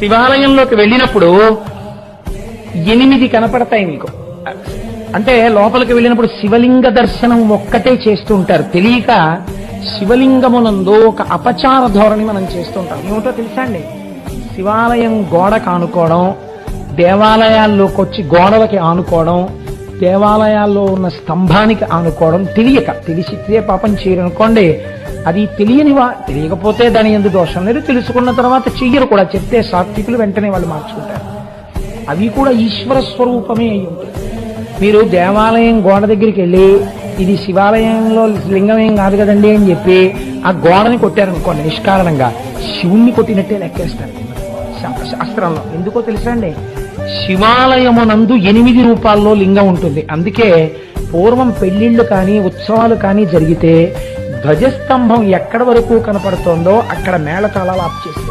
శివాలయంలోకి వెళ్ళినప్పుడు 8 కనపడతాయి మీకు. అంటే లోపలికి వెళ్ళినప్పుడు శివలింగ దర్శనం ఒక్కటే చేస్తూ ఉంటారు. తెలియక శివలింగమునందు ఒక అపచార ధోరణి మనం చేస్తూ ఉంటాం. ఏమిటో తెలుసా అండి? శివాలయం గోడకు ఆనుకోవడం, దేవాలయాల్లోకి వచ్చి గోడలకి ఆనుకోవడం, దేవాలయాల్లో ఉన్న స్తంభానికి ఆనుకోవడం తెలిసితే పాపం చేయరనుకోండి. అది తెలియకపోతే దాని ఎందుకు దోషం లేదు, తెలుసుకున్న తర్వాత చెయ్యరు కూడా. చెప్తే సాత్వికులు వెంటనే వాళ్ళు మార్చుకుంటారు. అవి కూడా ఈశ్వర స్వరూపమే అయి ఉంటుంది. మీరు దేవాలయం గోడ దగ్గరికి వెళ్ళి ఇది శివాలయంలో లింగం ఏం కాదు కదండి అని చెప్పి ఆ గోడని కొట్టారనుకోండి, నిష్కారణంగా శివుణ్ణి కొట్టినట్టే లెక్కేస్తారు శాస్త్రంలో. ఎందుకో తెలుసా అండి? శివాలయమునందు 8 రూపాల్లో లింగం ఉంటుంది. అందుకే పూర్వం పెళ్లిళ్లు కానీ ఉత్సవాలు కానీ జరిగితే ధ్వజస్తంభం ఎక్కడ వరకు కనపడుతోందో అక్కడ మేళతాళాలు ఆప్ చేస్తారు.